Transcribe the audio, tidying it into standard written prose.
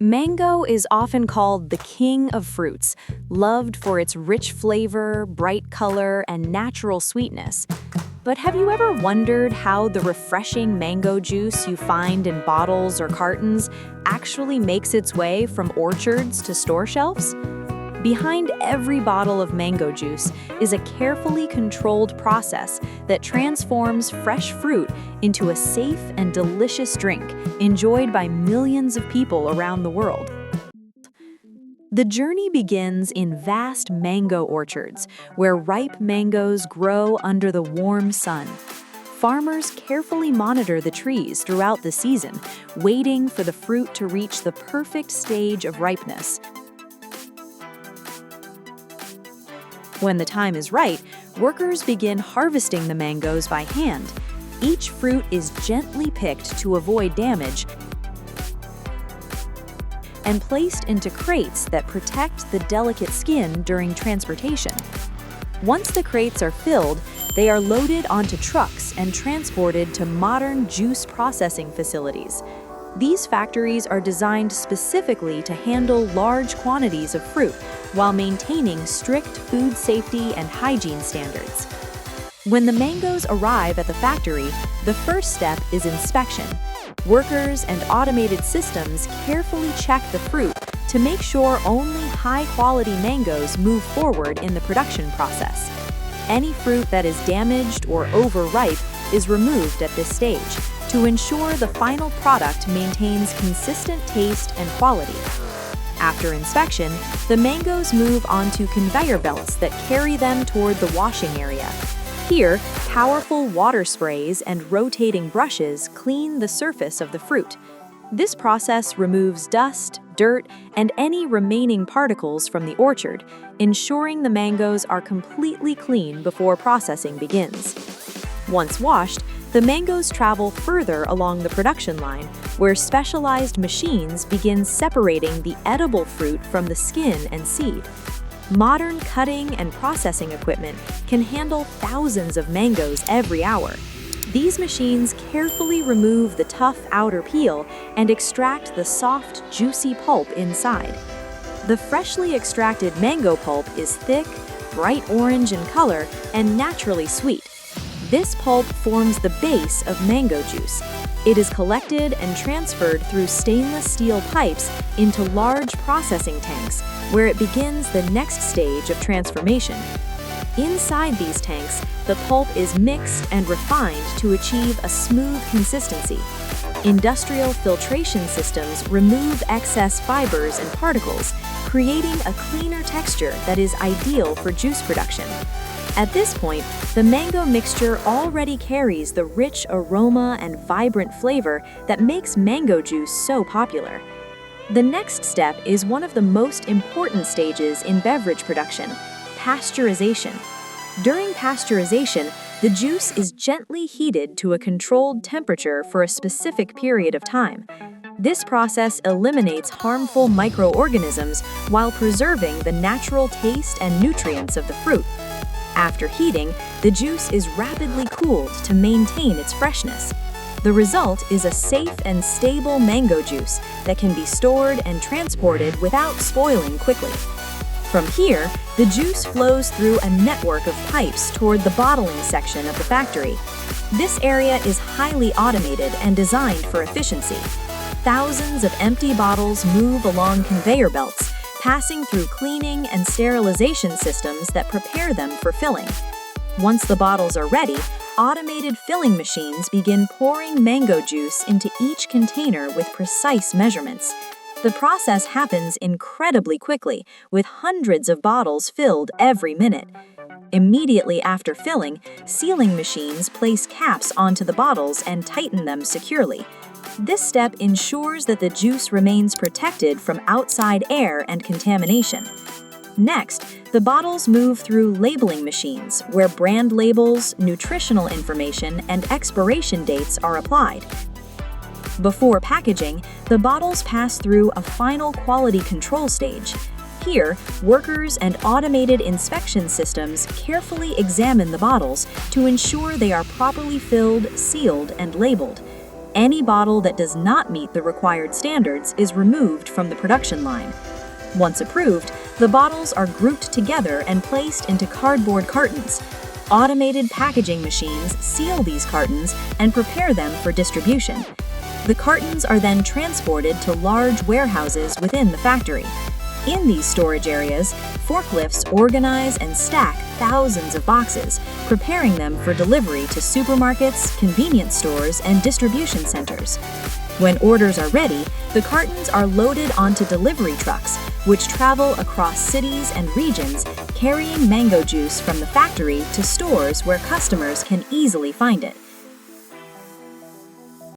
Mango is often called the king of fruits, loved for its rich flavor, bright color, and natural sweetness. But have you ever wondered how the refreshing mango juice you find in bottles or cartons actually makes its way from orchards to store shelves? Behind every bottle of mango juice is a carefully controlled process that transforms fresh fruit into a safe and delicious drink enjoyed by millions of people around the world. The journey begins in vast mango orchards, where ripe mangoes grow under the warm sun. Farmers carefully monitor the trees throughout the season, waiting for the fruit to reach the perfect stage of ripeness. When the time is right, workers begin harvesting the mangoes by hand. Each fruit is gently picked to avoid damage and placed into crates that protect the delicate skin during transportation. Once the crates are filled, they are loaded onto trucks and transported to modern juice processing facilities. These factories are designed specifically to handle large quantities of fruit while maintaining strict food safety and hygiene standards. When the mangoes arrive at the factory, the first step is inspection. Workers and automated systems carefully check the fruit to make sure only high-quality mangoes move forward in the production process. Any fruit that is damaged or overripe is removed at this stage to ensure the final product maintains consistent taste and quality. After inspection, the mangoes move onto conveyor belts that carry them toward the washing area. Here, powerful water sprays and rotating brushes clean the surface of the fruit. This process removes dust, dirt, and any remaining particles from the orchard, ensuring the mangoes are completely clean before processing begins. Once washed, the mangoes travel further along the production line, where specialized machines begin separating the edible fruit from the skin and seed. Modern cutting and processing equipment can handle thousands of mangoes every hour. These machines carefully remove the tough outer peel and extract the soft, juicy pulp inside. The freshly extracted mango pulp is thick, bright orange in color, and naturally sweet. This pulp forms the base of mango juice. It is collected and transferred through stainless steel pipes into large processing tanks, where it begins the next stage of transformation. Inside these tanks, the pulp is mixed and refined to achieve a smooth consistency. Industrial filtration systems remove excess fibers and particles, creating a cleaner texture that is ideal for juice production. At this point, the mango mixture already carries the rich aroma and vibrant flavor that makes mango juice so popular. The next step is one of the most important stages in beverage production: pasteurization. During pasteurization, the juice is gently heated to a controlled temperature for a specific period of time. This process eliminates harmful microorganisms while preserving the natural taste and nutrients of the fruit. After heating, the juice is rapidly cooled to maintain its freshness. The result is a safe and stable mango juice that can be stored and transported without spoiling quickly. From here, the juice flows through a network of pipes toward the bottling section of the factory. This area is highly automated and designed for efficiency. Thousands of empty bottles move along conveyor belts, passing through cleaning and sterilization systems that prepare them for filling. Once the bottles are ready, automated filling machines begin pouring mango juice into each container with precise measurements. The process happens incredibly quickly, with hundreds of bottles filled every minute. Immediately after filling, sealing machines place caps onto the bottles and tighten them securely. This step ensures that the juice remains protected from outside air and contamination. Next, the bottles move through labeling machines, where brand labels, nutritional information, and expiration dates are applied. Before packaging, the bottles pass through a final quality control stage. Here, workers and automated inspection systems carefully examine the bottles to ensure they are properly filled, sealed, and labeled. Any bottle that does not meet the required standards is removed from the production line. Once approved, the bottles are grouped together and placed into cardboard cartons. Automated packaging machines seal these cartons and prepare them for distribution. The cartons are then transported to large warehouses within the factory. In these storage areas, forklifts organize and stack thousands of boxes, preparing them for delivery to supermarkets, convenience stores, and distribution centers. When orders are ready, the cartons are loaded onto delivery trucks, which travel across cities and regions, carrying mango juice from the factory to stores where customers can easily find it.